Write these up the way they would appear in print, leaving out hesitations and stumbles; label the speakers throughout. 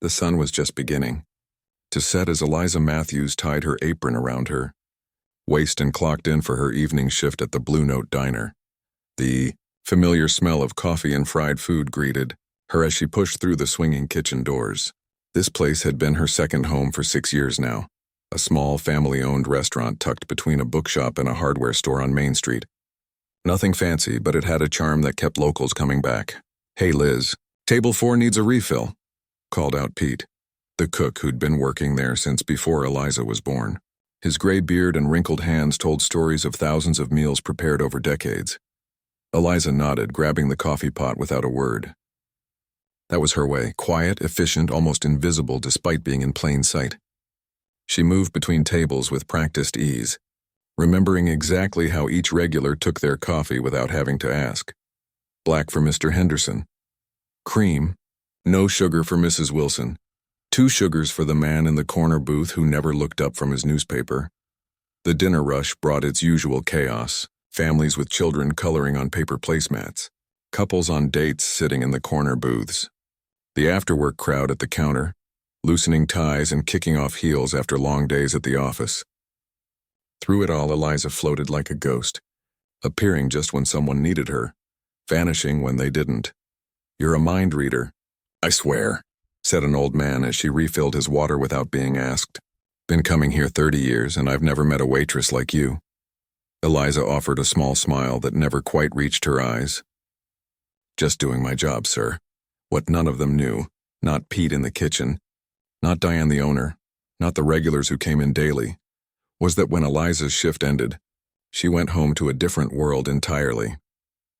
Speaker 1: The sun was just beginning to set as Eliza Matthews tied her apron around her waist and clocked in for her evening shift at the Blue Note Diner. The familiar smell of coffee and fried food greeted her as she pushed through the swinging kitchen doors. This place had been her second home for 6 years now, a small family-owned restaurant tucked between a bookshop and a hardware store on Main Street. Nothing fancy, but it had a charm that kept locals coming back. "Hey Liz, table 4 needs a refill," called out Pete, the cook who'd been working there since before Eliza was born. His gray beard and wrinkled hands told stories of thousands of meals prepared over decades. Eliza nodded, grabbing the coffee pot without a word. That was her way, quiet, efficient, almost invisible despite being in plain sight. She moved between tables with practiced ease, remembering exactly how each regular took their coffee without having to ask. Black for Mr. Henderson. Cream. No sugar for Mrs. Wilson. 2 sugars for the man in the corner booth who never looked up from his newspaper. The dinner rush brought its usual chaos, families with children coloring on paper placemats, couples on dates sitting in the corner booths, the after-work crowd at the counter, loosening ties and kicking off heels after long days at the office. Through it all, Eliza floated like a ghost, appearing just when someone needed her, vanishing when they didn't. "You're a mind reader, I swear," said an old man as she refilled his water without being asked. "Been coming here 30 years, and I've never met a waitress like you." Eliza offered a small smile that never quite reached her eyes. "Just doing my job, sir." What none of them knew, not Pete in the kitchen, not Diane the owner, not the regulars who came in daily, was that when Eliza's shift ended, she went home to a different world entirely.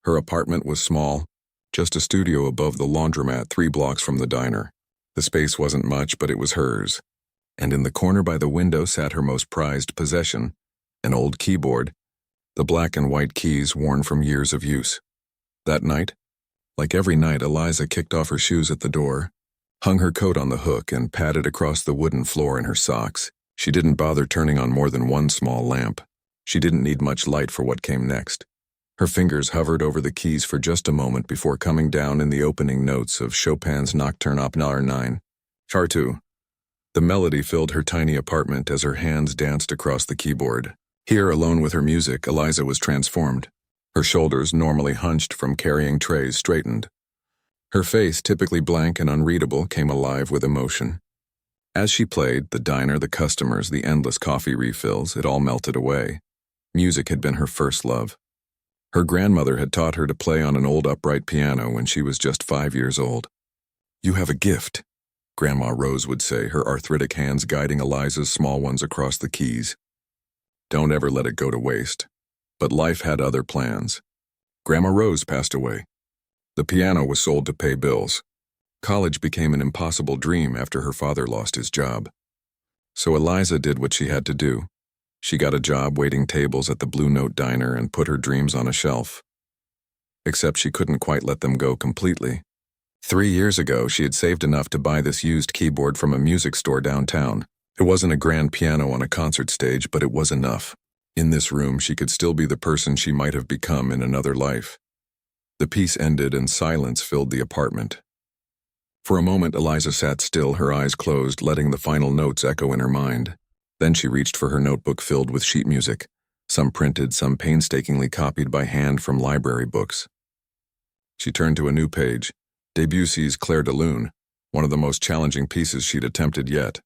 Speaker 1: Her apartment was small, just a studio above the laundromat 3 blocks from the diner. The space wasn't much, but it was hers. And in the corner by the window sat her most prized possession, an old keyboard, the black and white keys worn from years of use. That night, like every night, Eliza kicked off her shoes at the door, hung her coat on the hook, and padded across the wooden floor in her socks. She didn't bother turning on more than one small lamp. She didn't need much light for what came next. Her fingers hovered over the keys for just a moment before coming down in the opening notes of Chopin's Nocturne Op. 9. Char 2. The melody filled her tiny apartment as her hands danced across the keyboard. Here, alone with her music, Eliza was transformed. Her shoulders, normally hunched from carrying trays, straightened. Her face, typically blank and unreadable, came alive with emotion. As she played, the diner, the customers, the endless coffee refills, it all melted away. Music had been her first love. Her grandmother had taught her to play on an old upright piano when she was just 5 years old. "You have a gift," Grandma Rose would say, her arthritic hands guiding Eliza's small ones across the keys. "Don't ever let it go to waste." But life had other plans. Grandma Rose passed away. The piano was sold to pay bills. College became an impossible dream after her father lost his job. So Eliza did what she had to do. She got a job waiting tables at the Blue Note Diner and put her dreams on a shelf. Except she couldn't quite let them go completely. 3 years ago, she had saved enough to buy this used keyboard from a music store downtown. It wasn't a grand piano on a concert stage, but it was enough. In this room, she could still be the person she might have become in another life. The piece ended and silence filled the apartment. For a moment, Eliza sat still, her eyes closed, letting the final notes echo in her mind. Then she reached for her notebook filled with sheet music, some printed, some painstakingly copied by hand from library books. She turned to a new page, Debussy's Clair de Lune, one of the most challenging pieces she'd attempted yet.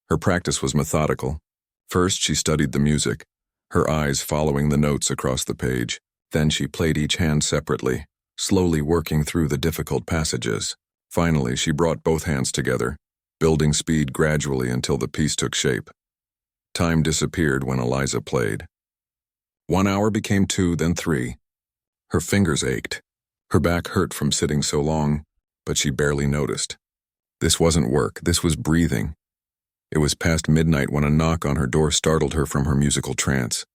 Speaker 1: Her practice was methodical. First, she studied the music, her eyes following the notes across the page. Then she played each hand separately, slowly working through the difficult passages. Finally, she brought both hands together, building speed gradually until the piece took shape. Time disappeared when Eliza played. 1 hour became 2, then 3. Her fingers ached. Her back hurt from sitting so long, but she barely noticed. This wasn't work, this was breathing. It was past midnight when a knock on her door startled her from her musical trance.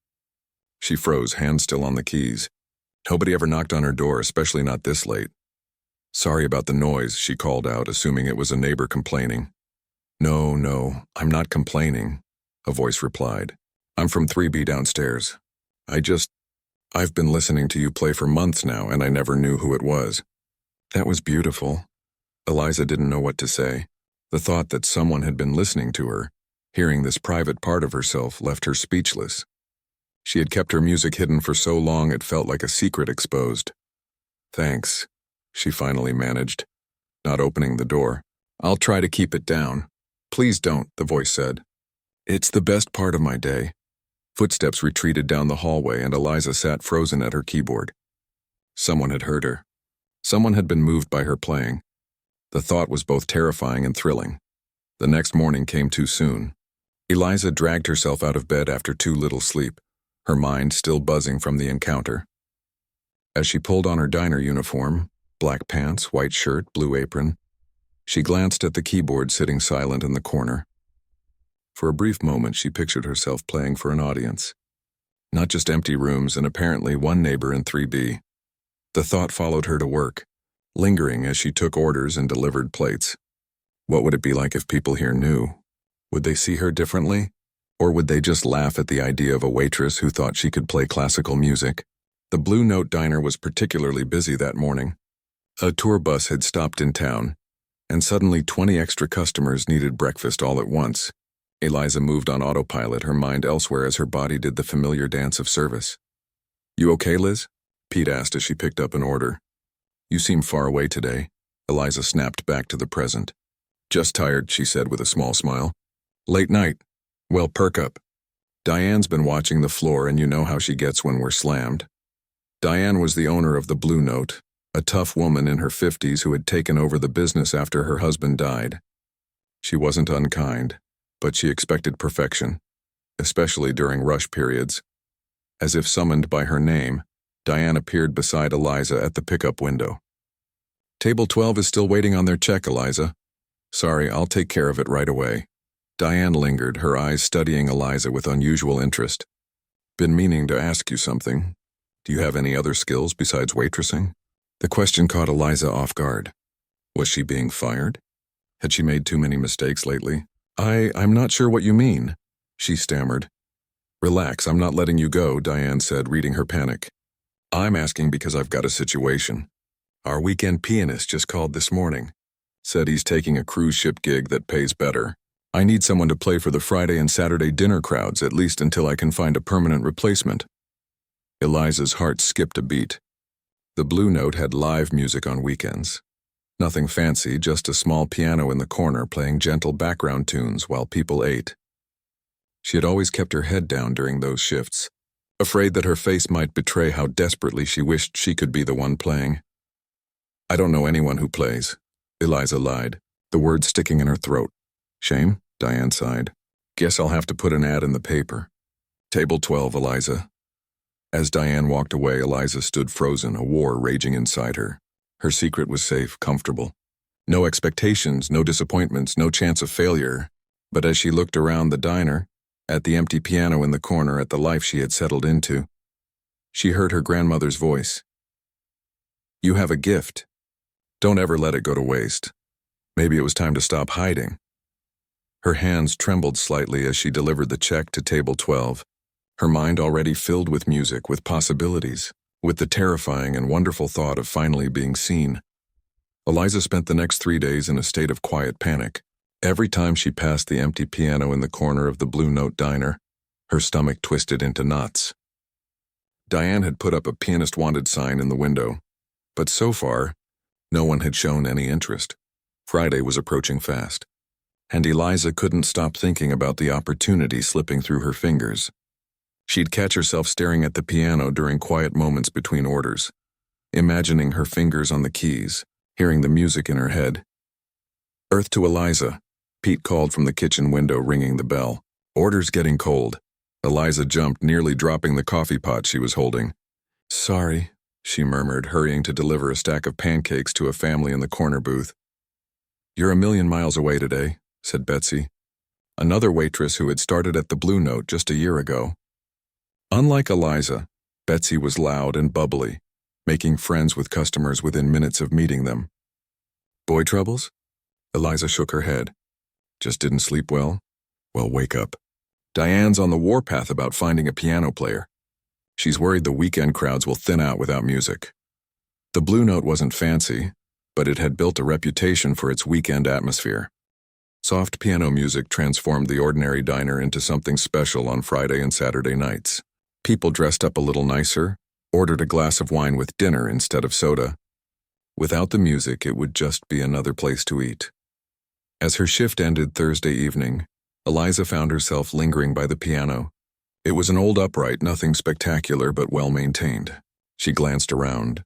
Speaker 1: She froze, hands still on the keys. Nobody ever knocked on her door, especially not this late. "Sorry about the noise," she called out, assuming it was a neighbor complaining. No, I'm not complaining," a voice replied. "I'm from 3B downstairs. I've been listening to you play for months now, and I never knew who it was." "That was beautiful." Eliza didn't know what to say. The thought that someone had been listening to her, hearing this private part of herself, left her speechless. She had kept her music hidden for so long it felt like a secret exposed. "Thanks," she finally managed, not opening the door. "I'll try to keep it down." "Please don't," the voice said. "It's the best part of my day." Footsteps retreated down the hallway and Eliza sat frozen at her keyboard. Someone had heard her. Someone had been moved by her playing. The thought was both terrifying and thrilling. The next morning came too soon. Eliza dragged herself out of bed after too little sleep, her mind still buzzing from the encounter. As she pulled on her diner uniform, black pants, white shirt, blue apron, she glanced at the keyboard sitting silent in the corner. For a brief moment, she pictured herself playing for an audience. Not just empty rooms and apparently one neighbor in 3B. The thought followed her to work, lingering as she took orders and delivered plates. What would it be like if people here knew? Would they see her differently? Or would they just laugh at the idea of a waitress who thought she could play classical music? The Blue Note diner was particularly busy that morning. A tour bus had stopped in town, and suddenly 20 extra customers needed breakfast all at once. Eliza moved on autopilot, her mind elsewhere as her body did the familiar dance of service. "You okay, Liz?" Pete asked as she picked up an order. "You seem far away today." Eliza snapped back to the present. "Just tired," she said with a small smile. "Late night? Well, perk up. Diane's been watching the floor and you know how she gets when we're slammed." Diane was the owner of the Blue Note, a tough woman in her 50s who had taken over the business after her husband died. She wasn't unkind, but she expected perfection, especially during rush periods. As if summoned by her name, Diane appeared beside Eliza at the pickup window. "Table 12 is still waiting on their check, Eliza." "Sorry, I'll take care of it right away." Diane lingered, her eyes studying Eliza with unusual interest. "Been meaning to ask you something. Do you have any other skills besides waitressing?" The question caught Eliza off guard. Was she being fired? Had she made too many mistakes lately? I'm not sure what you mean," she stammered. "Relax, I'm not letting you go," Diane said, reading her panic. "I'm asking because I've got a situation. Our weekend pianist just called this morning. Said he's taking a cruise ship gig that pays better. I need someone to play for the Friday and Saturday dinner crowds, at least until I can find a permanent replacement." Eliza's heart skipped a beat. The Blue Note had live music on weekends. Nothing fancy, just a small piano in the corner playing gentle background tunes while people ate. She had always kept her head down during those shifts, afraid that her face might betray how desperately she wished she could be the one playing. "I don't know anyone who plays," Eliza lied, the words sticking in her throat. "Shame?" Diane sighed. "Guess I'll have to put an ad in the paper." "Table 12, Eliza." As Diane walked away, Eliza stood frozen, a war raging inside her. Her secret was safe, comfortable. No expectations, no disappointments, no chance of failure. But as she looked around the diner, at the empty piano in the corner, at the life she had settled into, she heard her grandmother's voice. "You have a gift. Don't ever let it go to waste." Maybe it was time to stop hiding. Her hands trembled slightly as she delivered the check to table 12, her mind already filled with music, with possibilities, with the terrifying and wonderful thought of finally being seen. Eliza spent the next 3 days in a state of quiet panic. Every time she passed the empty piano in the corner of the Blue Note diner, her stomach twisted into knots. Diane had put up a pianist wanted sign in the window, but so far, no one had shown any interest. Friday was approaching fast, and Eliza couldn't stop thinking about the opportunity slipping through her fingers. She'd catch herself staring at the piano during quiet moments between orders, imagining her fingers on the keys, hearing the music in her head. "Earth to Eliza," Pete called from the kitchen window, ringing the bell. "Order's getting cold." Eliza jumped, nearly dropping the coffee pot she was holding. "Sorry," she murmured, hurrying to deliver a stack of pancakes to a family in the corner booth. "You're a million miles away today," said Betsy, another waitress who had started at the Blue Note just a year ago. Unlike Eliza, Betsy was loud and bubbly, making friends with customers within minutes of meeting them. "Boy troubles?" Eliza shook her head. "Just didn't sleep well? Well, wake up. Diane's on the warpath about finding a piano player. She's worried the weekend crowds will thin out without music." The Blue Note wasn't fancy, but it had built a reputation for its weekend atmosphere. Soft piano music transformed the ordinary diner into something special on Friday and Saturday nights. People dressed up a little nicer, ordered a glass of wine with dinner instead of soda. Without the music, it would just be another place to eat. As her shift ended Thursday evening, Eliza found herself lingering by the piano. It was an old upright, nothing spectacular but well-maintained. She glanced around.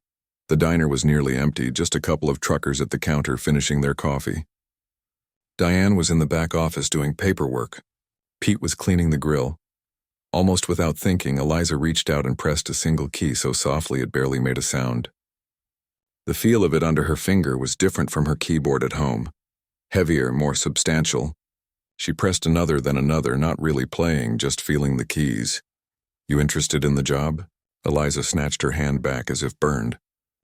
Speaker 1: The diner was nearly empty, just a couple of truckers at the counter finishing their coffee. Diane was in the back office doing paperwork. Pete was cleaning the grill. Almost without thinking, Eliza reached out and pressed a single key so softly it barely made a sound. The feel of it under her finger was different from her keyboard at home. Heavier, more substantial. She pressed another, then another, not really playing, just feeling the keys. "You interested in the job?" Eliza snatched her hand back as if burned.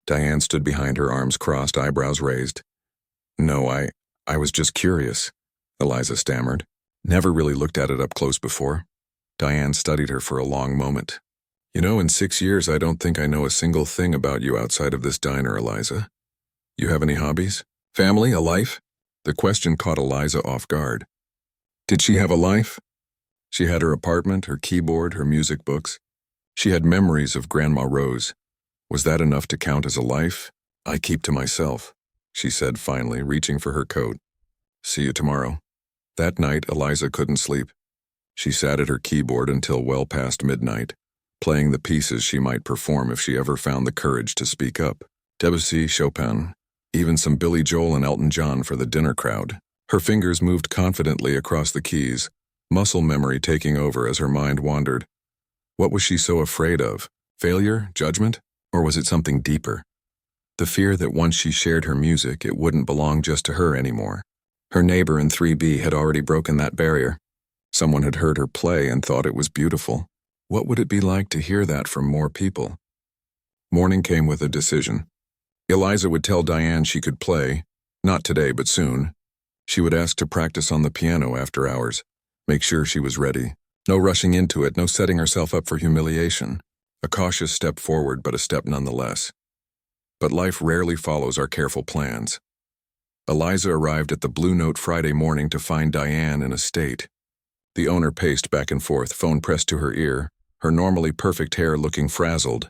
Speaker 1: Diane stood behind her, arms crossed, eyebrows raised. "No, I was just curious," Eliza stammered. "Never really looked at it up close before." Diane studied her for a long moment. "You know, in 6 years, I don't think I know a single thing about you outside of this diner, Eliza. You have any hobbies? Family? A life?" The question caught Eliza off guard. Did she have a life? She had her apartment, her keyboard, her music books. She had memories of Grandma Rose. Was that enough to count as a life? "I keep to myself," she said finally, reaching for her coat. "See you tomorrow." That night, Eliza couldn't sleep. She sat at her keyboard until well past midnight, playing the pieces she might perform if she ever found the courage to speak up. Debussy, Chopin, even some Billy Joel and Elton John for the dinner crowd. Her fingers moved confidently across the keys, muscle memory taking over as her mind wandered. What was she so afraid of? Failure? Judgment? Or was it something deeper? The fear that once she shared her music, it wouldn't belong just to her anymore. Her neighbor in 3B had already broken that barrier. Someone had heard her play and thought it was beautiful. What would it be like to hear that from more people? Morning came with a decision. Eliza would tell Diane she could play, not today but soon. She would ask to practice on the piano after hours, make sure she was ready. No rushing into it, no setting herself up for humiliation. A cautious step forward, but a step nonetheless. But life rarely follows our careful plans. Eliza arrived at the Blue Note Friday morning to find Diane in a state. The owner paced back and forth, phone pressed to her ear, her normally perfect hair looking frazzled.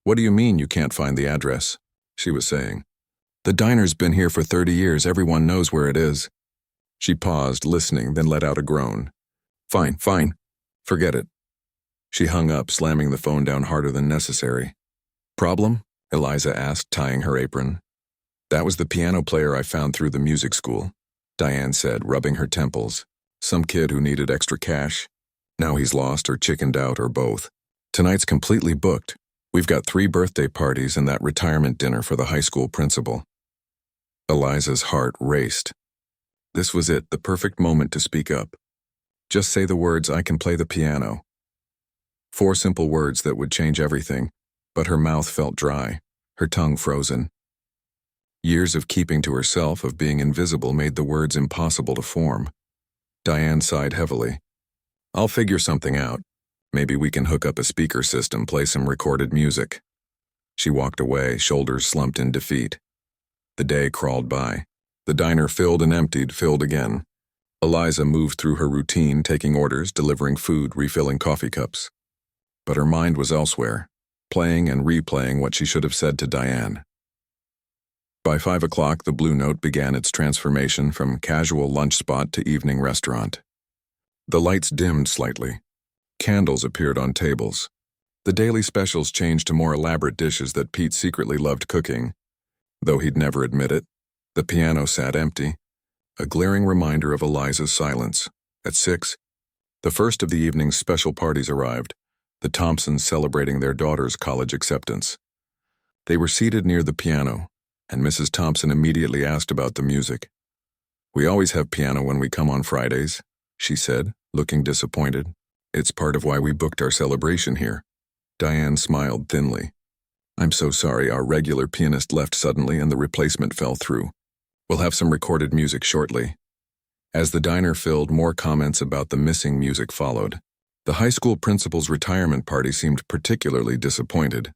Speaker 1: "What do you mean you can't find the address?" she was saying. "The diner's been here for 30 years, everyone knows where it is." She paused, listening, then let out a groan. Fine. Forget it." She hung up, slamming the phone down harder than necessary. "Problem?" Eliza asked, tying her apron. "That was the piano player I found through the music school," Diane said, rubbing her temples. "Some kid who needed extra cash. Now he's lost or chickened out or both. Tonight's completely booked. We've got 3 birthday parties and that retirement dinner for the high school principal." Eliza's heart raced. This was it, the perfect moment to speak up. Just say the words, "I can play the piano." 4 simple words that would change everything, but her mouth felt dry, her tongue frozen. Years of keeping to herself, of being invisible, made the words impossible to form. Diane sighed heavily. "I'll figure something out. Maybe we can hook up a speaker system, play some recorded music." She walked away, shoulders slumped in defeat. The day crawled by. The diner filled and emptied, filled again. Eliza moved through her routine, taking orders, delivering food, refilling coffee cups. But her mind was elsewhere, playing and replaying what she should have said to Diane. By 5 o'clock, the Blue Note began its transformation from casual lunch spot to evening restaurant. The lights dimmed slightly. Candles appeared on tables. The daily specials changed to more elaborate dishes that Pete secretly loved cooking, though he'd never admit it. The piano sat empty, a glaring reminder of Eliza's silence. At 6, the first of the evening's special parties arrived, the Thompsons celebrating their daughter's college acceptance. They were seated near the piano, and Mrs. Thompson immediately asked about the music. "We always have piano when we come on Fridays," she said, looking disappointed. "It's part of why we booked our celebration here." Diane smiled thinly. "I'm so sorry, our regular pianist left suddenly and the replacement fell through. We'll have some recorded music shortly." As the diner filled, more comments about the missing music followed. The high school principal's retirement party seemed particularly disappointed.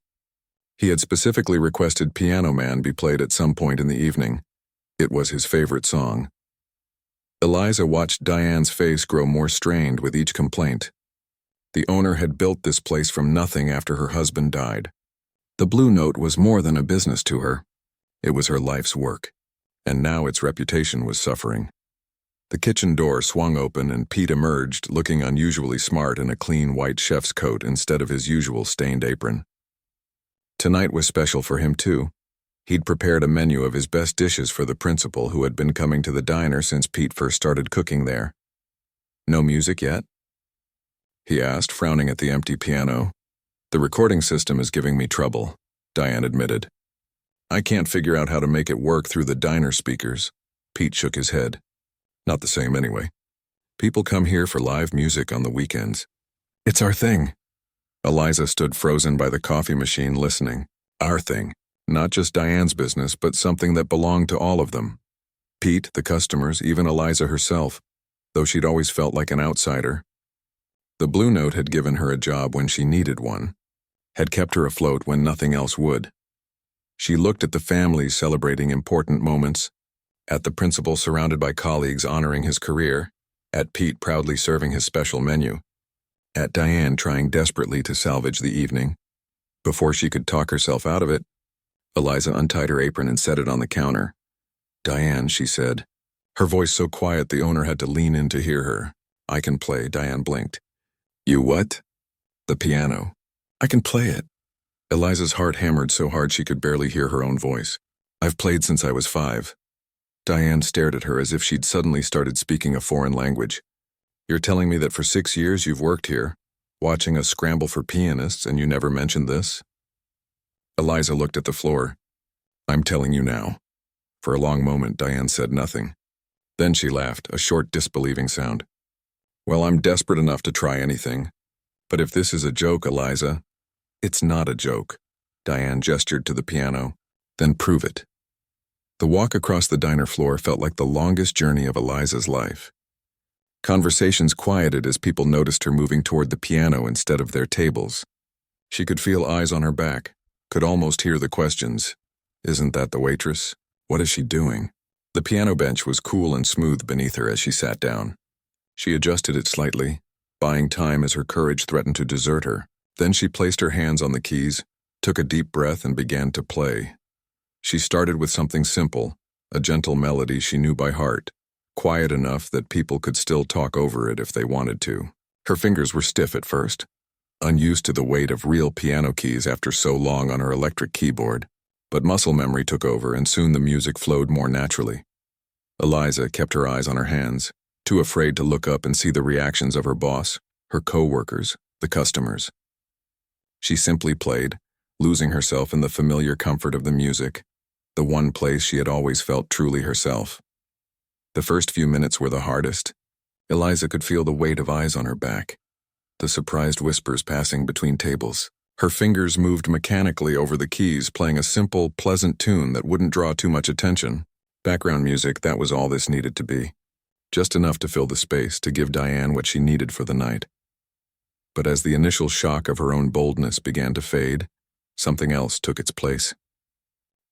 Speaker 1: He had specifically requested Piano Man be played at some point in the evening. It was his favorite song. Eliza watched Diane's face grow more strained with each complaint. The owner had built this place from nothing after her husband died. The Blue Note was more than a business to her. It was her life's work, and now its reputation was suffering. The kitchen door swung open and Pete emerged, looking unusually smart in a clean white chef's coat instead of his usual stained apron. Tonight was special for him, too. He'd prepared a menu of his best dishes for the principal who had been coming to the diner since Pete first started cooking there. "No music yet?" he asked, frowning at the empty piano. "The recording system is giving me trouble," Diane admitted. "I can't figure out how to make it work through the diner speakers." Pete shook his head. "Not the same anyway. People come here for live music on the weekends. It's our thing." Eliza stood frozen by the coffee machine listening. Our thing. Not just Diane's business, but something that belonged to all of them. Pete, the customers, even Eliza herself, though she'd always felt like an outsider. The Blue Note had given her a job when she needed one, had kept her afloat when nothing else would. She looked at the families celebrating important moments, at the principal surrounded by colleagues honoring his career, at Pete proudly serving his special menu, at Diane trying desperately to salvage the evening. Before she could talk herself out of it, Eliza untied her apron and set it on the counter. "Diane," she said, her voice so quiet the owner had to lean in to hear her. "I can play," Diane blinked. "You what?" "The piano. I can play it." Eliza's heart hammered so hard she could barely hear her own voice. "I've played since I was 5. Diane stared at her as if she'd suddenly started speaking a foreign language. "You're telling me that for 6 years you've worked here, watching us scramble for pianists, and you never mentioned this?" Eliza looked at the floor. "I'm telling you now." For a long moment, Diane said nothing. Then she laughed, a short, disbelieving sound. "Well, I'm desperate enough to try anything. But if this is a joke, Eliza..." "It's not a joke." Diane gestured to the piano. "Then prove it." The walk across the diner floor felt like the longest journey of Eliza's life. Conversations quieted as people noticed her moving toward the piano instead of their tables. She could feel eyes on her back, could almost hear the questions. "Isn't that the waitress? What is she doing?" The piano bench was cool and smooth beneath her as she sat down. She adjusted it slightly, buying time as her courage threatened to desert her. Then she placed her hands on the keys, took a deep breath, and began to play. She started with something simple, a gentle melody she knew by heart, quiet enough that people could still talk over it if they wanted to. Her fingers were stiff at first, unused to the weight of real piano keys after so long on her electric keyboard, but muscle memory took over and soon the music flowed more naturally. Eliza kept her eyes on her hands, too afraid to look up and see the reactions of her boss, her co-workers, the customers. She simply played, losing herself in the familiar comfort of the music, the one place she had always felt truly herself. The first few minutes were the hardest. Eliza could feel the weight of eyes on her back, the surprised whispers passing between tables. Her fingers moved mechanically over the keys, playing a simple, pleasant tune that wouldn't draw too much attention. Background music, that was all this needed to be. Just enough to fill the space, to give Diane what she needed for the night. But as the initial shock of her own boldness began to fade, something else took its place.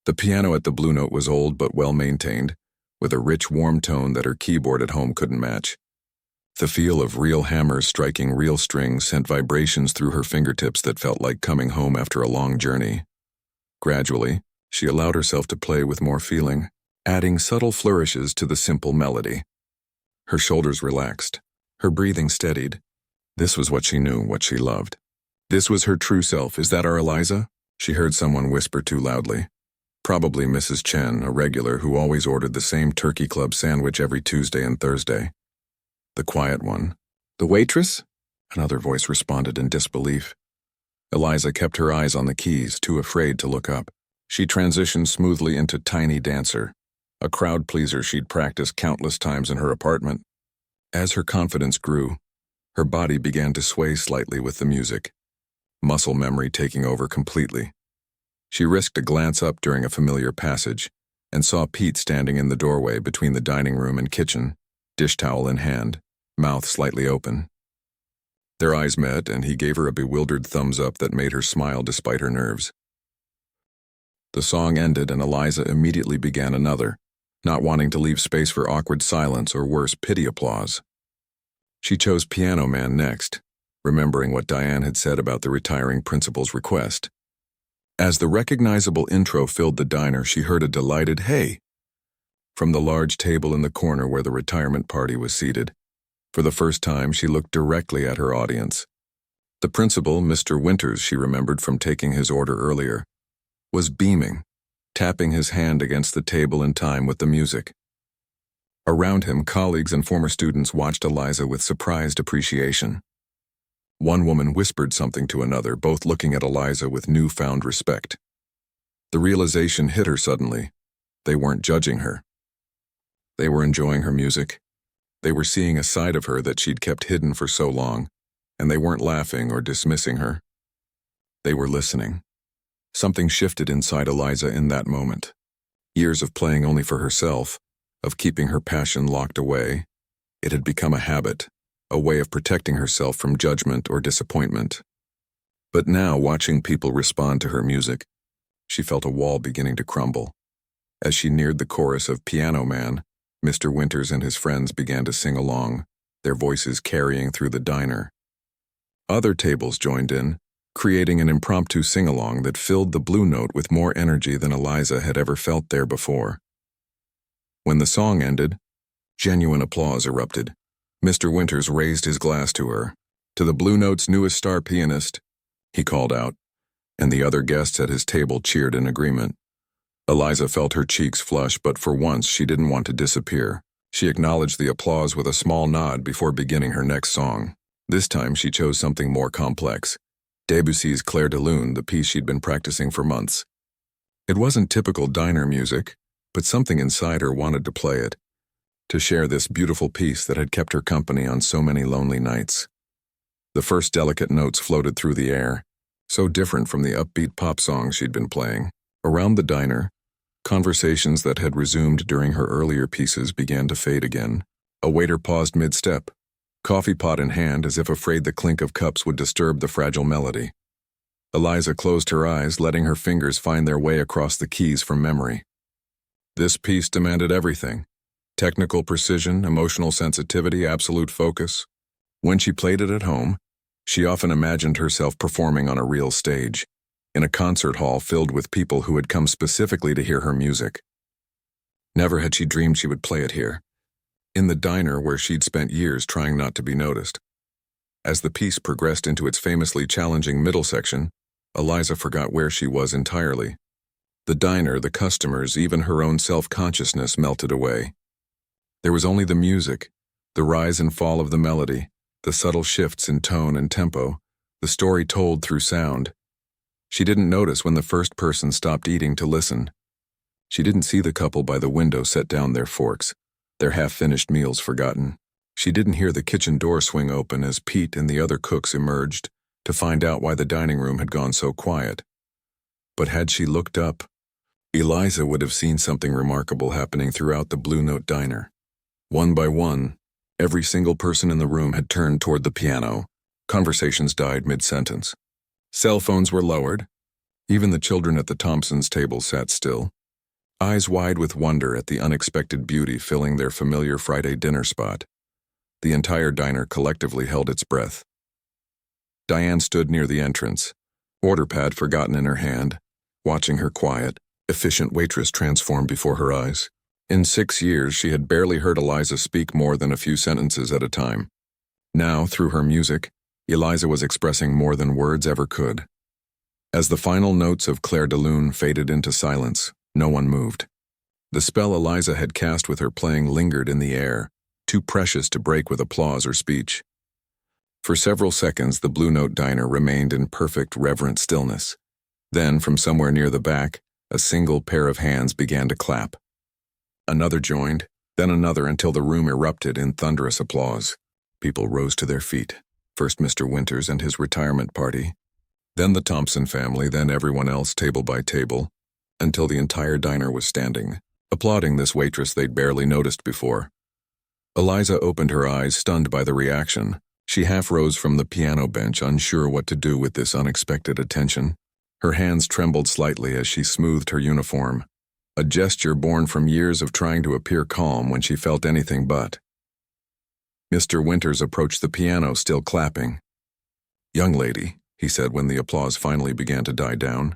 Speaker 1: The piano at the Blue Note was old but well-maintained, with a rich, warm tone that her keyboard at home couldn't match. The feel of real hammers striking real strings sent vibrations through her fingertips that felt like coming home after a long journey. Gradually, she allowed herself to play with more feeling, adding subtle flourishes to the simple melody. Her shoulders relaxed, her breathing steadied. This was what she knew, what she loved. This was her true self. "Is that our Eliza?" she heard someone whisper too loudly. Probably Mrs. Chen, a regular who always ordered the same Turkey Club sandwich every Tuesday and Thursday. The quiet one. "The waitress?" Another voice responded in disbelief. Eliza kept her eyes on the keys, too afraid to look up. She transitioned smoothly into Tiny Dancer, a crowd pleaser she'd practiced countless times in her apartment. As her confidence grew, her body began to sway slightly with the music, muscle memory taking over completely. She risked a glance up during a familiar passage and saw Pete standing in the doorway between the dining room and kitchen, dish towel in hand, mouth slightly open. Their eyes met, and he gave her a bewildered thumbs up that made her smile despite her nerves. The song ended, and Eliza immediately began another, not wanting to leave space for awkward silence or worse, pity applause. She chose Piano Man next, remembering what Diane had said about the retiring principal's request. As the recognizable intro filled the diner, she heard a delighted "Hey!" from the large table in the corner where the retirement party was seated. For the first time, she looked directly at her audience. The principal, Mr. Winters, she remembered from taking his order earlier, was beaming, tapping his hand against the table in time with the music. Around him, colleagues and former students watched Eliza with surprised appreciation. One woman whispered something to another, both looking at Eliza with newfound respect. The realization hit her suddenly. They weren't judging her. They were enjoying her music. They were seeing a side of her that she'd kept hidden for so long, and they weren't laughing or dismissing her. They were listening. Something shifted inside Eliza in that moment. Years of playing only for herself, of keeping her passion locked away, it had become a habit, a way of protecting herself from judgment or disappointment. But now, watching people respond to her music, she felt a wall beginning to crumble. As she neared the chorus of Piano Man, Mr. Winters and his friends began to sing along, their voices carrying through the diner. Other tables joined in, creating an impromptu sing-along that filled the Blue Note with more energy than Eliza had ever felt there before. When the song ended, genuine applause erupted. Mr. Winters raised his glass to her. "To the Blue Note's newest star pianist," he called out, and the other guests at his table cheered in agreement. Eliza felt her cheeks flush, but for once she didn't want to disappear. She acknowledged the applause with a small nod before beginning her next song. This time she chose something more complex. Debussy's Clair de Lune, the piece she'd been practicing for months. It wasn't typical diner music, but something inside her wanted to play it, to share this beautiful piece that had kept her company on so many lonely nights. The first delicate notes floated through the air, so different from the upbeat pop songs she'd been playing. Around the diner, conversations that had resumed during her earlier pieces began to fade again. A waiter paused mid-step, coffee pot in hand, as if afraid the clink of cups would disturb the fragile melody. Eliza closed her eyes, letting her fingers find their way across the keys from memory. This piece demanded everything: technical precision, emotional sensitivity, absolute focus. When she played it at home, she often imagined herself performing on a real stage, in a concert hall filled with people who had come specifically to hear her music. Never had she dreamed she would play it here, in the diner where she'd spent years trying not to be noticed. As the piece progressed into its famously challenging middle section, Eliza forgot where she was entirely. The diner, the customers, even her own self-consciousness melted away. There was only the music, the rise and fall of the melody, the subtle shifts in tone and tempo, the story told through sound. She didn't notice when the first person stopped eating to listen. She didn't see the couple by the window set down their forks, their half-finished meals forgotten. She didn't hear the kitchen door swing open as Pete and the other cooks emerged to find out why the dining room had gone so quiet. But had she looked up, Eliza would have seen something remarkable happening throughout the Blue Note diner. One by one, every single person in the room had turned toward the piano. Conversations died mid-sentence. Cell phones were lowered. Even the children at the Thompsons' table sat still, eyes wide with wonder at the unexpected beauty filling their familiar Friday dinner spot. The entire diner collectively held its breath. Diane stood near the entrance, order pad forgotten in her hand, watching her quiet, efficient waitress transform before her eyes. In 6 years, she had barely heard Eliza speak more than a few sentences at a time. Now, through her music, Eliza was expressing more than words ever could. As the final notes of Clair de Lune faded into silence, no one moved. The spell Eliza had cast with her playing lingered in the air, too precious to break with applause or speech. For several seconds, the Blue Note diner remained in perfect, reverent stillness. Then, from somewhere near the back, a single pair of hands began to clap. Another joined, then another, until the room erupted in thunderous applause. People rose to their feet. First Mr. Winters and his retirement party, then the Thompson family, then everyone else table by table, until the entire diner was standing, applauding this waitress they'd barely noticed before. Eliza opened her eyes, stunned by the reaction. She half rose from the piano bench, unsure what to do with this unexpected attention. Her hands trembled slightly as she smoothed her uniform. a gesture born from years of trying to appear calm when she felt anything but. Mr. Winters approached the piano, still clapping. "Young lady," he said when the applause finally began to die down.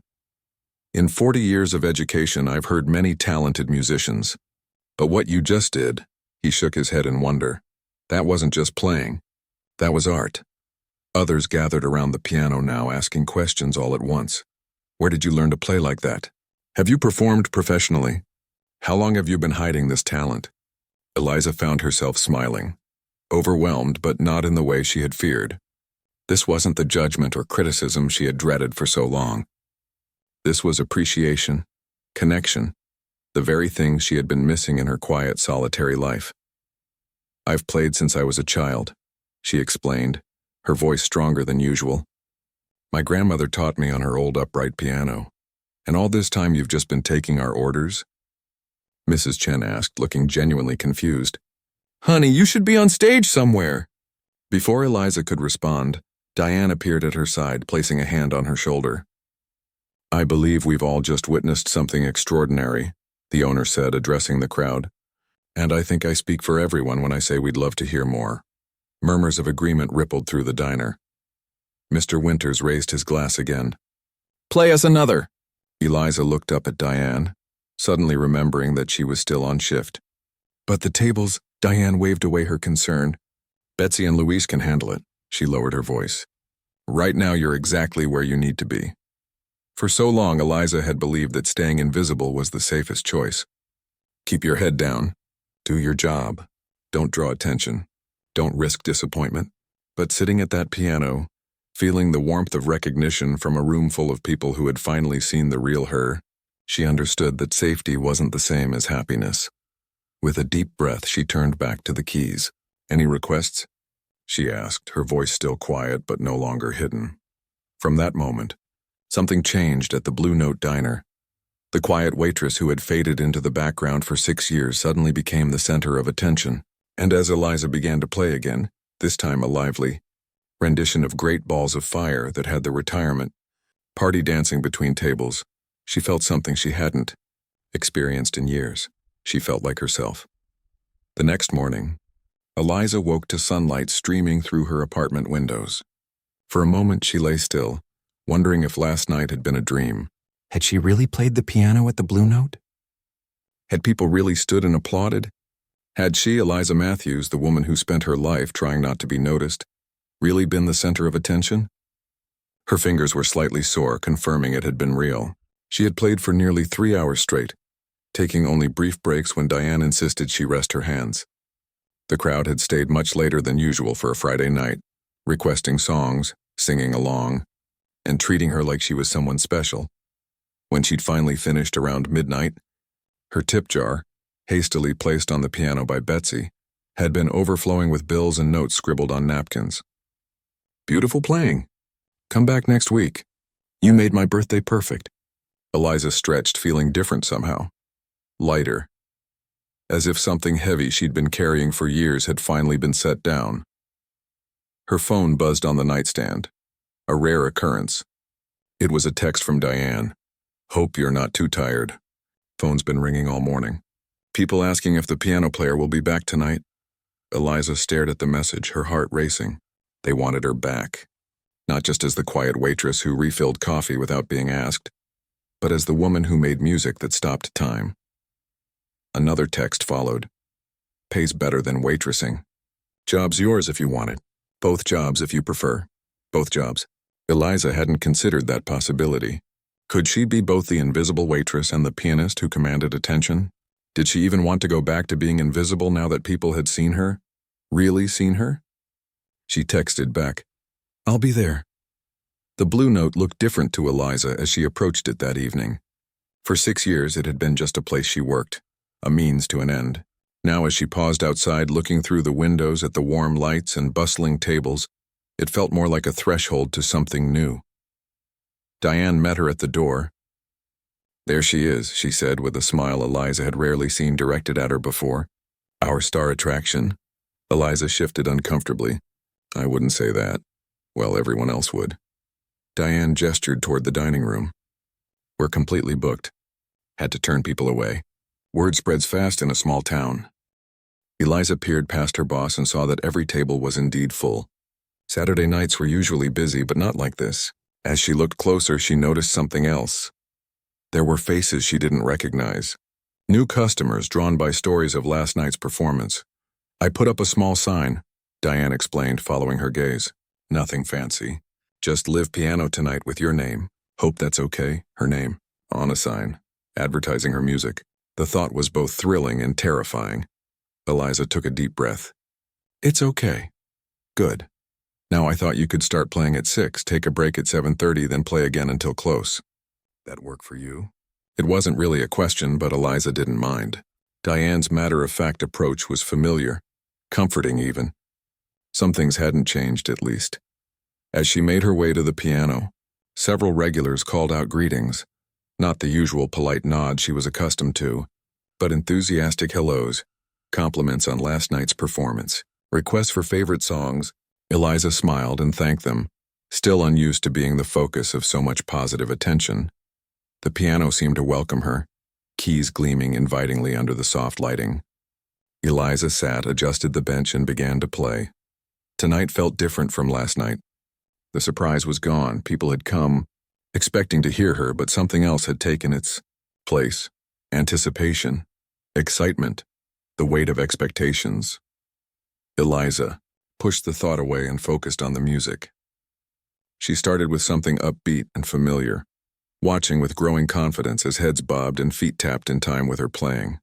Speaker 1: "In 40 years of education, I've heard many talented musicians. But what you just did," he shook his head in wonder, "that wasn't just playing. That was art." Others gathered around the piano now, asking questions all at once. "Where did you learn to play like that? Have you performed professionally? How long have you been hiding this talent?" Eliza found herself smiling, overwhelmed but not in the way she had feared. This wasn't the judgment or criticism she had dreaded for so long. This was appreciation, connection, the very things she had been missing in her quiet, solitary life. "I've played since I was a child," she explained, her voice stronger than usual. "My grandmother taught me on her old upright piano. And all this time you've just been taking our orders?" Mrs. Chen asked, looking genuinely confused. "Honey, you should be on stage somewhere." Before Eliza could respond, Diane appeared at her side, placing a hand on her shoulder. "I believe we've all just witnessed something extraordinary," the owner said, addressing the crowd. "And I think I speak for everyone when I say we'd love to hear more." Murmurs of agreement rippled through the diner. Mr. Winters raised his glass again. "Play us another." Eliza looked up at Diane, suddenly remembering that she was still on shift. "But the tables," Diane waved away her concern. "Betsy and Louise can handle it," she lowered her voice. "Right now you're exactly where you need to be." For so long, Eliza had believed that staying invisible was the safest choice. Keep your head down. Do your job. Don't draw attention. Don't risk disappointment. But sitting at that piano, feeling the warmth of recognition from a room full of people who had finally seen the real her, she understood that safety wasn't the same as happiness. With a deep breath, she turned back to the keys. "Any requests?" she asked, her voice still quiet but no longer hidden. From that moment, something changed at the Blue Note diner. The quiet waitress who had faded into the background for 6 years suddenly became the center of attention, and as Eliza began to play again, this time a lively rendition of Great Balls of Fire that had the retirement party dancing between tables, she felt something she hadn't experienced in years. She felt like herself. The next morning, Eliza woke to sunlight streaming through her apartment windows. For a moment she lay still, wondering if last night had been a dream. Had she really played the piano at the Blue Note? Had people really stood and applauded? Had she, Eliza Matthews, the woman who spent her life trying not to be noticed, really been the center of attention? Her fingers were slightly sore, confirming it had been real. She had played for nearly 3 hours straight, taking only brief breaks when Diane insisted she rest her hands. The crowd had stayed much later than usual for a Friday night, requesting songs, singing along, and treating her like she was someone special. When she'd finally finished around midnight, her tip jar, hastily placed on the piano by Betsy, had been overflowing with bills and notes scribbled on napkins. "Beautiful playing. Come back next week. You made my birthday perfect." Eliza stretched, feeling different somehow. Lighter. As if something heavy she'd been carrying for years had finally been set down. Her phone buzzed on the nightstand. A rare occurrence. It was a text from Diane. "Hope you're not too tired. Phone's been ringing all morning. People asking if the piano player will be back tonight." Eliza stared at the message, her heart racing. They wanted her back. Not just as the quiet waitress who refilled coffee without being asked, but as the woman who made music that stopped time. Another text followed. "Pays better than waitressing. Job's yours if you want it. Both jobs if you prefer. Both jobs." Eliza hadn't considered that possibility. Could she be both the invisible waitress and the pianist who commanded attention? Did she even want to go back to being invisible now that people had seen her? Really seen her? She texted back, "I'll be there." The Blue Note looked different to Eliza as she approached it that evening. For 6 years it had been just a place she worked, a means to an end. Now as she paused outside looking through the windows at the warm lights and bustling tables, it felt more like a threshold to something new. Diane met her at the door. "There she is," she said with a smile Eliza had rarely seen directed at her before. "Our star attraction." Eliza shifted uncomfortably. "I wouldn't say that. Well, everyone else would." Diane gestured toward the dining room. "We're completely booked." Had to turn people away. Word spreads fast in a small town. Eliza peered past her boss and saw that every table was indeed full. Saturday nights were usually busy, but not like this. As she looked closer, she noticed something else. There were faces she didn't recognize. New customers drawn by stories of last night's performance. I put up a small sign, Diane explained, following her gaze. Nothing fancy. Just live piano tonight with your name. Hope that's okay, her name. On a sign, advertising her music. The thought was both thrilling and terrifying. Eliza took a deep breath. It's okay. Good. Now I thought you could start playing at 6, take a break at 7:30, then play again until close. That work for you? It wasn't really a question, but Eliza didn't mind. Diane's matter-of-fact approach was familiar, comforting even. Some things hadn't changed, at least. As she made her way to the piano, several regulars called out greetings, not the usual polite nod she was accustomed to, but enthusiastic hellos, compliments on last night's performance, requests for favorite songs. Eliza smiled and thanked them, still unused to being the focus of so much positive attention. The piano seemed to welcome her, keys gleaming invitingly under the soft lighting. Eliza sat, adjusted the bench, and began to play. Tonight felt different from last night. The surprise was gone. People had come, expecting to hear her, but something else had taken its place. Anticipation, excitement, the weight of expectations. Eliza pushed the thought away and focused on the music. She started with something upbeat and familiar, watching with growing confidence as heads bobbed and feet tapped in time with her playing.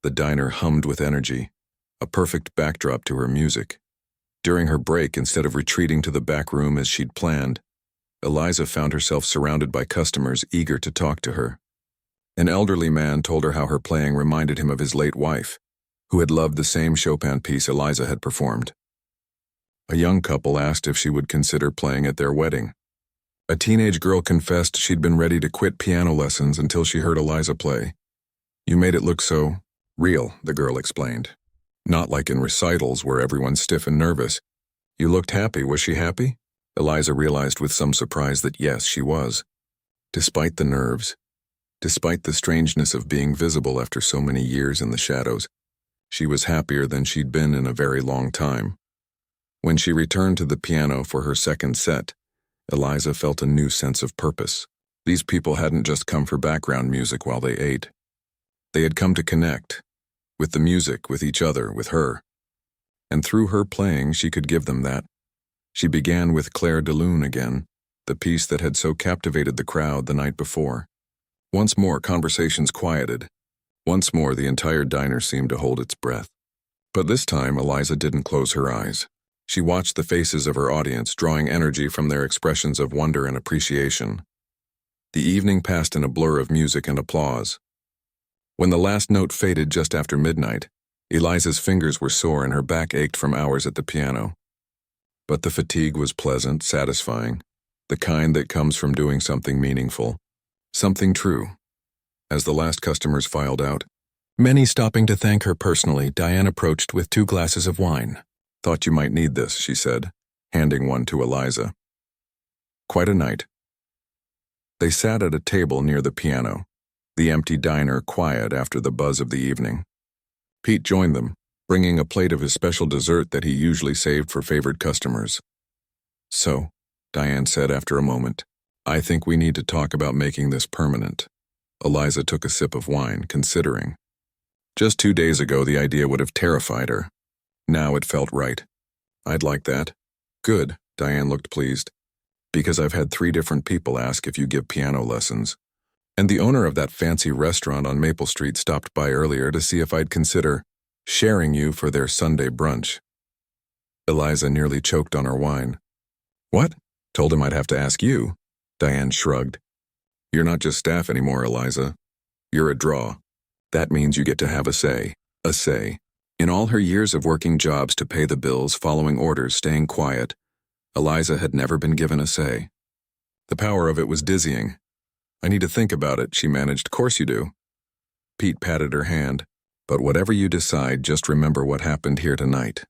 Speaker 1: The diner hummed with energy, a perfect backdrop to her music. During her break, instead of retreating to the back room as she'd planned, Eliza found herself surrounded by customers eager to talk to her. An elderly man told her how her playing reminded him of his late wife, who had loved the same Chopin piece Eliza had performed. A young couple asked if she would consider playing at their wedding. A teenage girl confessed she'd been ready to quit piano lessons until she heard Eliza play. You made it look so real, the girl explained. Not like in recitals where everyone's stiff and nervous. You looked happy. Was she happy? Eliza realized with some surprise that yes, she was. Despite the nerves, despite the strangeness of being visible after so many years in the shadows, she was happier than she'd been in a very long time. When she returned to the piano for her second set, Eliza felt a new sense of purpose. These people hadn't just come for background music while they ate. They had come to connect, with the music, with each other, with her. And through her playing, she could give them that. She began with Claire de Lune again, the piece that had so captivated the crowd the night before. Once more, conversations quieted. Once more, the entire diner seemed to hold its breath. But this time, Eliza didn't close her eyes. She watched the faces of her audience, drawing energy from their expressions of wonder and appreciation. The evening passed in a blur of music and applause. When the last note faded just after midnight, Eliza's fingers were sore and her back ached from hours at the piano. But the fatigue was pleasant, satisfying, the kind that comes from doing something meaningful, something true. As the last customers filed out, many stopping to thank her personally, Diane approached with 2 glasses of wine. Thought you might need this, she said, handing one to Eliza. Quite a night. They sat at a table near the piano, the empty diner quiet after the buzz of the evening. Pete joined them, bringing a plate of his special dessert that he usually saved for favored customers. So, Diane said after a moment, I think we need to talk about making this permanent. Eliza took a sip of wine, considering. Just 2 days ago, the idea would have terrified her. Now it felt right. I'd like that. Good, Diane looked pleased. Because I've had 3 different people ask if you give piano lessons. And the owner of that fancy restaurant on Maple Street stopped by earlier to see if I'd consider sharing you for their Sunday brunch. Eliza nearly choked on her wine. What? Told him I'd have to ask you. Diane shrugged. You're not just staff anymore, Eliza. You're a draw. That means you get to have a say. A say. In all her years of working jobs to pay the bills, following orders, staying quiet, Eliza had never been given a say. The power of it was dizzying. I need to think about it, she managed. Course you do. Pete patted her hand. But whatever you decide, just remember what happened here tonight.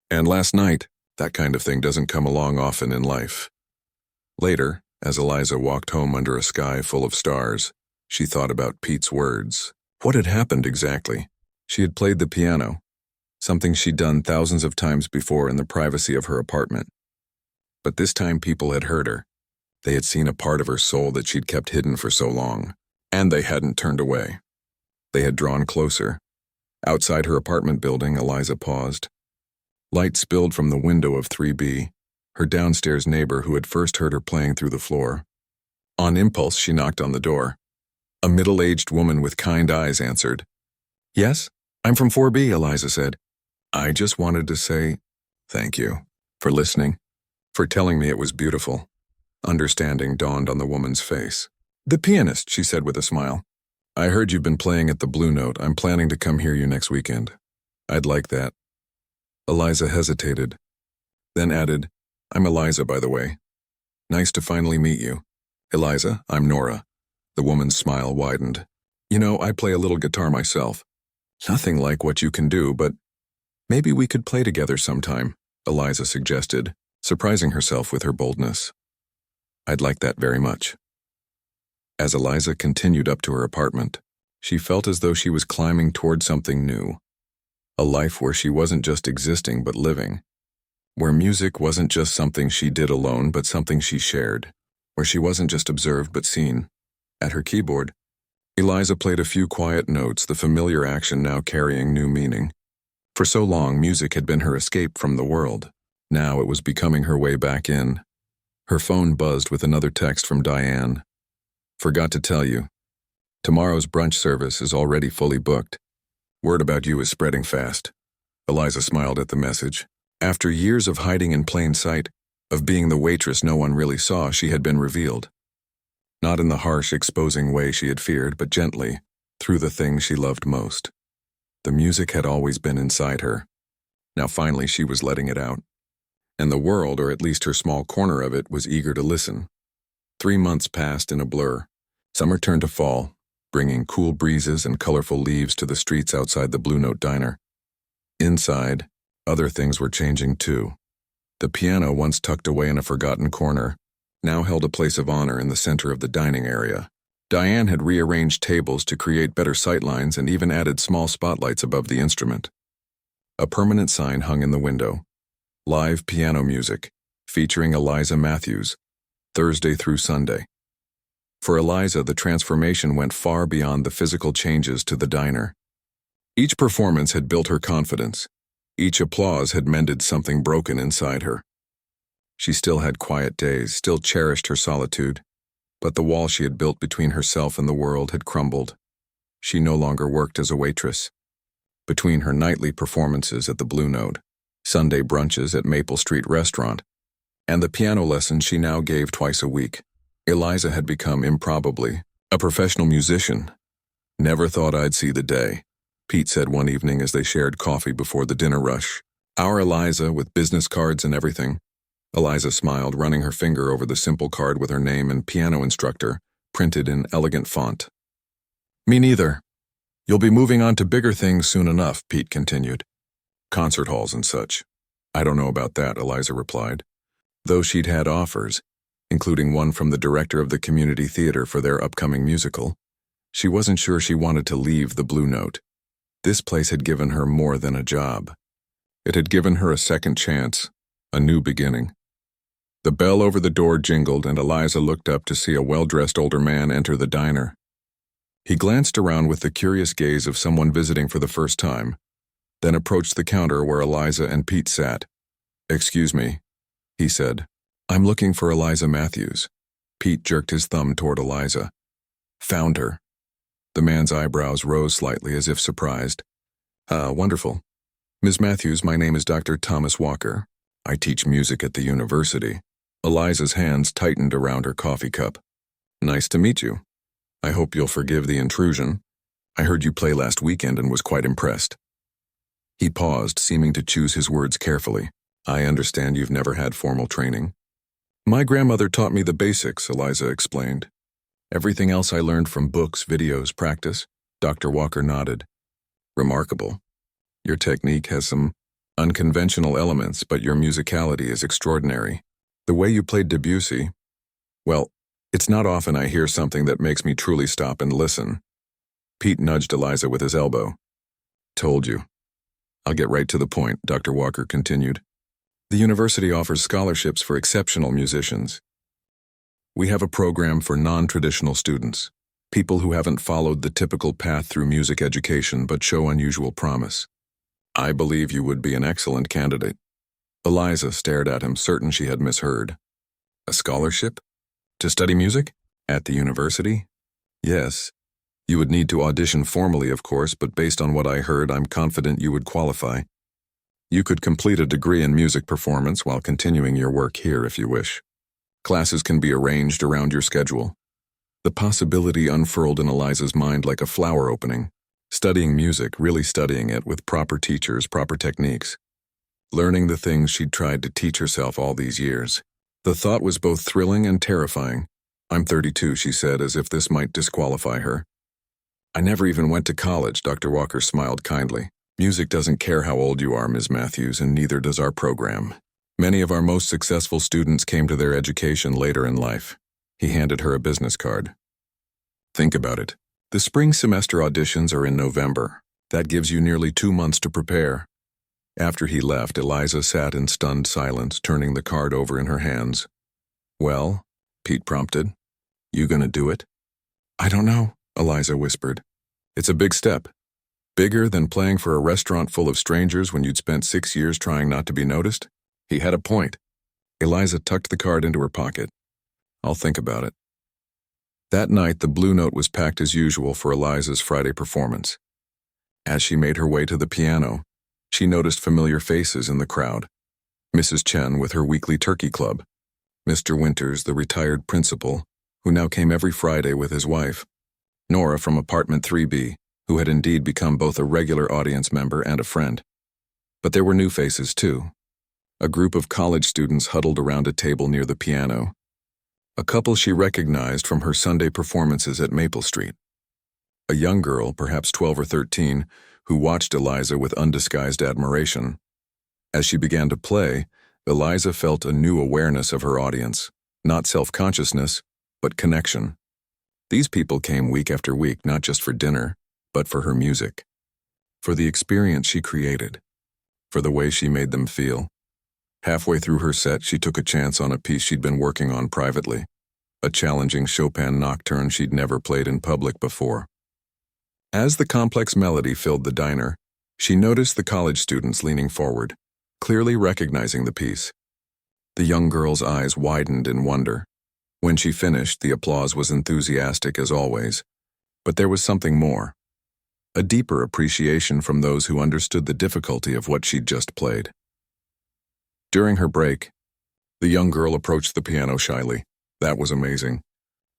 Speaker 1: And last night, that kind of thing doesn't come along often in life. Later, as Eliza walked home under a sky full of stars, She thought about Pete's words. What had happened exactly? She had played the piano, something she'd done thousands of times before in the privacy of her apartment. But this time people had heard her. They had seen a part of her soul that she'd kept hidden for so long, and they hadn't turned away. They had drawn closer. Outside her apartment building, Eliza paused. Light spilled from the window of 3B, her downstairs neighbor who had first heard her playing through the floor. On impulse, she knocked on the door. A middle-aged woman with kind eyes answered. "Yes, I'm from 4B, Eliza said. "I just wanted to say thank you for listening, for telling me it was beautiful." Understanding dawned on the woman's face. "The pianist," she said with a smile. "I heard you've been playing at the Blue Note. I'm planning to come hear you next weekend." "I'd like that." Eliza hesitated, then added, "I'm Eliza, by the way. Nice to finally meet you." "Eliza, I'm Nora." The woman's smile widened. "You know, I play a little guitar myself. Nothing like what you can do, but maybe we could play together sometime," Eliza suggested, surprising herself with her boldness. "I'd like that very much." As Eliza continued up to her apartment, she felt as though she was climbing toward something new. A life where she wasn't just existing but living. Where music wasn't just something she did alone but something she shared. Where she wasn't just observed but seen. At her keyboard, Eliza played a few quiet notes, the familiar action now carrying new meaning. For so long, music had been her escape from the world. Now it was becoming her way back in. Her phone buzzed with another text from Diane. "Forgot to tell you. Tomorrow's brunch service is already fully booked. Word about you is spreading fast." Eliza smiled at the message. After years of hiding in plain sight, of being the waitress no one really saw, she had been revealed. Not in the harsh, exposing way she had feared, but gently, through the things she loved most. The music had always been inside her. Now finally she was letting it out. And the world, or at least her small corner of it, was eager to listen. 3 months passed in a blur. Summer turned to fall, bringing cool breezes and colorful leaves to the streets outside the Blue Note diner. Inside, other things were changing too. The piano, once tucked away in a forgotten corner, now held a place of honor in the center of the dining area. Diane had rearranged tables to create better sightlines and even added small spotlights above the instrument. A permanent sign hung in the window. Live piano music, featuring Eliza Matthews, Thursday through Sunday. For Eliza, the transformation went far beyond the physical changes to the diner. Each performance had built her confidence. Each applause had mended something broken inside her. She still had quiet days, still cherished her solitude, but the wall she had built between herself and the world had crumbled. She no longer worked as a waitress. Between her nightly performances at the Blue Note, Sunday brunches at Maple Street Restaurant, and the piano lessons she now gave twice a week, Eliza had become improbably a professional musician. "Never thought I'd see the day," Pete said one evening as they shared coffee before the dinner rush. "Our Eliza, with business cards and everything." Eliza smiled, running her finger over the simple card with her name and piano instructor, printed in elegant font. "Me neither. You'll be moving on to bigger things soon enough," Pete continued. "Concert halls and such." "I don't know about that," Eliza replied. Though she'd had offers, including one from the director of the community theater for their upcoming musical, she wasn't sure she wanted to leave the Blue Note. This place had given her more than a job. It had given her a second chance, a new beginning. The bell over the door jingled, and Eliza looked up to see a well-dressed older man enter the diner. He glanced around with the curious gaze of someone visiting for the first time, then approached the counter where Eliza and Pete sat. "Excuse me," he said. "I'm looking for Eliza Matthews." Pete jerked his thumb toward Eliza. "Found her." The man's eyebrows rose slightly as if surprised. Wonderful. Ms. Matthews, my name is Dr. Thomas Walker. I teach music at the university." Eliza's hands tightened around her coffee cup. "Nice to meet you. I hope you'll forgive the intrusion. I heard you play last weekend and was quite impressed." He paused, seeming to choose his words carefully. "I understand you've never had formal training." "My grandmother taught me the basics," Eliza explained. "Everything else I learned from books, videos, practice." Dr. Walker nodded. "Remarkable. Your technique has some unconventional elements, but your musicality is extraordinary. The way you played Debussy, well, It's not often I hear something that makes me truly stop and listen. Pete nudged Eliza with his elbow. Told you. I'll get right to the point, Dr. Walker continued. The university offers scholarships for exceptional musicians. We have a program for non-traditional students, people who haven't followed the typical path through music education but show unusual promise. I believe you would be an excellent candidate. Eliza stared at him, certain she had misheard. A scholarship? To study music? At the university? Yes. You would need to audition formally, of course, but based on what I heard, I'm confident you would qualify. You could complete a degree in music performance while continuing your work here if you wish. Classes can be arranged around your schedule. The possibility unfurled in Eliza's mind like a flower opening. Studying music, really studying it with proper teachers, proper techniques. Learning the things she'd tried to teach herself all these years. The thought was both thrilling and terrifying. I'm 32, she said, as if this might disqualify her. I never even went to college, Dr. Walker smiled kindly. Music doesn't care how old you are, Ms. Matthews, and neither does our program. Many of our most successful students came to their education later in life. He handed her a business card. Think about it. The spring semester auditions are in November. That gives you nearly 2 months to prepare. After he left, Eliza sat in stunned silence, turning the card over in her hands. Well, Pete prompted. You gonna do it? I don't know, Eliza whispered. It's a big step. Bigger than playing for a restaurant full of strangers when you'd spent 6 years trying not to be noticed? He had a point. Eliza tucked the card into her pocket. I'll think about it. That night, the Blue Note was packed as usual for Eliza's Friday performance. As she made her way to the piano, she noticed familiar faces in the crowd. Mrs. Chen with her weekly turkey club. Mr. Winters, the retired principal, who now came every Friday with his wife. Nora from apartment 3B, who had indeed become both a regular audience member and a friend. But there were new faces, too. A group of college students huddled around a table near the piano. A couple she recognized from her Sunday performances at Maple Street. A young girl, perhaps 12 or 13, who watched Eliza with undisguised admiration. As she began to play, Eliza felt a new awareness of her audience, not self-consciousness, but connection. These people came week after week not just for dinner, but for her music. For the experience she created. For the way she made them feel. Halfway through her set, she took a chance on a piece she'd been working on privately. A challenging Chopin nocturne she'd never played in public before. As the complex melody filled the diner, she noticed the college students leaning forward, clearly recognizing the piece. The young girl's eyes widened in wonder. When she finished, the applause was enthusiastic as always. But there was something more. A deeper appreciation from those who understood the difficulty of what she'd just played. During her break, the young girl approached the piano shyly. That was amazing,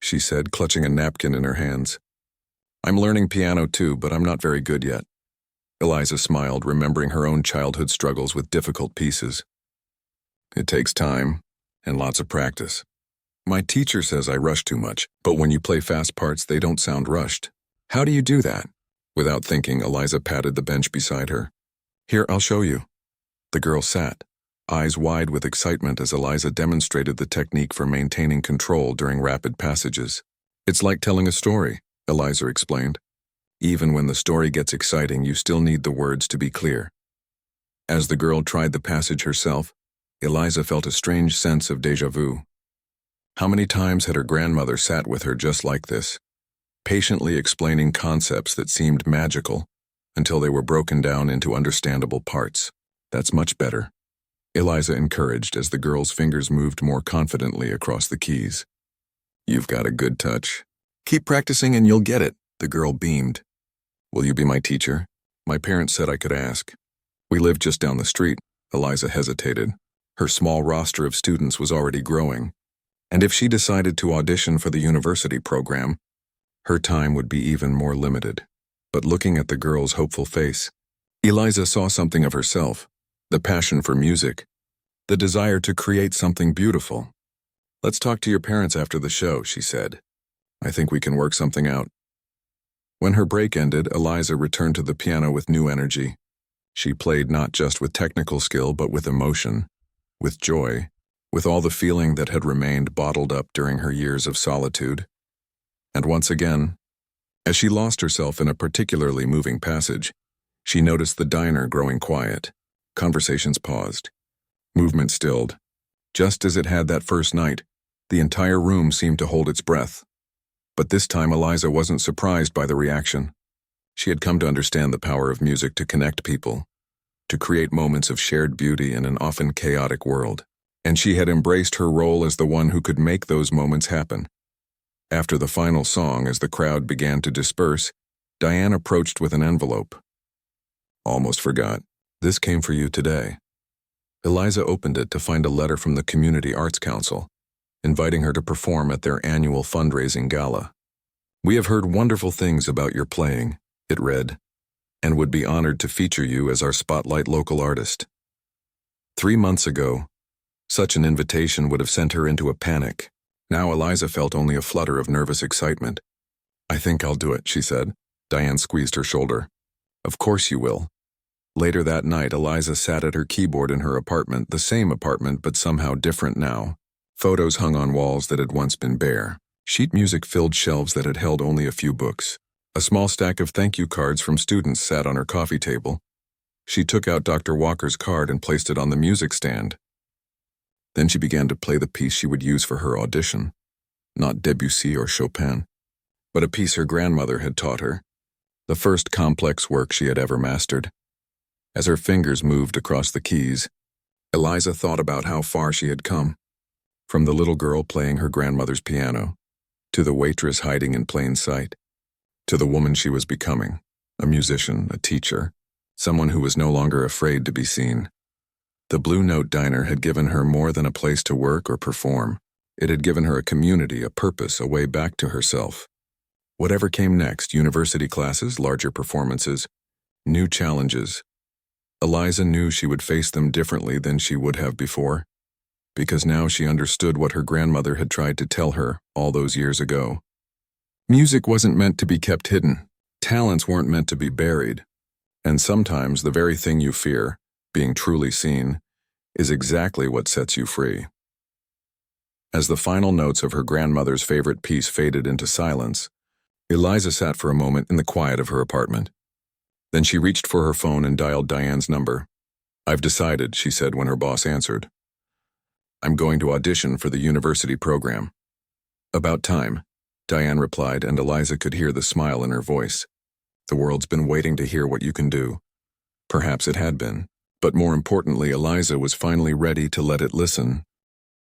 Speaker 1: she said, clutching a napkin in her hands. I'm learning piano too, but I'm not very good yet. Eliza smiled, remembering her own childhood struggles with difficult pieces. It takes time and lots of practice. My teacher says I rush too much, but when you play fast parts, they don't sound rushed. How do you do that? Without thinking, Eliza patted the bench beside her. Here, I'll show you. The girl sat, eyes wide with excitement as Eliza demonstrated the technique for maintaining control during rapid passages. It's like telling a story, Eliza explained. Even when the story gets exciting, you still need the words to be clear. As the girl tried the passage herself, Eliza felt a strange sense of déjà vu. How many times had her grandmother sat with her just like this, patiently explaining concepts that seemed magical until they were broken down into understandable parts? That's much better, Eliza encouraged as the girl's fingers moved more confidently across the keys. You've got a good touch. Keep practicing and you'll get it, the girl beamed. Will you be my teacher? My parents said I could ask. We live just down the street, Eliza hesitated. Her small roster of students was already growing. And if she decided to audition for the university program, her time would be even more limited. But looking at the girl's hopeful face, Eliza saw something of herself, the passion for music, the desire to create something beautiful. Let's talk to your parents after the show, she said. I think we can work something out. When her break ended, Eliza returned to the piano with new energy. She played not just with technical skill, but with emotion, with joy, with all the feeling that had remained bottled up during her years of solitude. And once again, as she lost herself in a particularly moving passage, she noticed the diner growing quiet. Conversations paused. Movement stilled. Just as it had that first night, the entire room seemed to hold its breath. But this time Eliza wasn't surprised by the reaction. She had come to understand the power of music to connect people, to create moments of shared beauty in an often chaotic world. And she had embraced her role as the one who could make those moments happen. After the final song, as the crowd began to disperse, Diane approached with an envelope. "Almost forgot. This came for you today." Eliza opened it to find a letter from the Community Arts Council, inviting her to perform at their annual fundraising gala. "We have heard wonderful things about your playing," it read, "and would be honored to feature you as our spotlight local artist." 3 months ago, such an invitation would have sent her into a panic. Now Eliza felt only a flutter of nervous excitement. "I think I'll do it," she said. Diane squeezed her shoulder. "Of course you will." Later that night, Eliza sat at her keyboard in her apartment, the same apartment but somehow different now. Photos hung on walls that had once been bare. Sheet music filled shelves that had held only a few books. A small stack of thank you cards from students sat on her coffee table. She took out Dr. Walker's card and placed it on the music stand. Then she began to play the piece she would use for her audition. Not Debussy or Chopin, but a piece her grandmother had taught her, the first complex work she had ever mastered. As her fingers moved across the keys, Eliza thought about how far she had come. From the little girl playing her grandmother's piano, to the waitress hiding in plain sight, to the woman she was becoming, a musician, a teacher, someone who was no longer afraid to be seen. The Blue Note Diner had given her more than a place to work or perform. It had given her a community, a purpose, a way back to herself. Whatever came next, university classes, larger performances, new challenges, Eliza knew she would face them differently than she would have before, because now she understood what her grandmother had tried to tell her all those years ago. Music wasn't meant to be kept hidden. Talents weren't meant to be buried. And sometimes the very thing you fear, being truly seen, is exactly what sets you free. As the final notes of her grandmother's favorite piece faded into silence, Eliza sat for a moment in the quiet of her apartment. Then she reached for her phone and dialed Diane's number. "I've decided," she said when her boss answered. "I'm going to audition for the university program." "About time," Diane replied, and Eliza could hear the smile in her voice. "The world's been waiting to hear what you can do." Perhaps it had been. But more importantly, Eliza was finally ready to let it listen.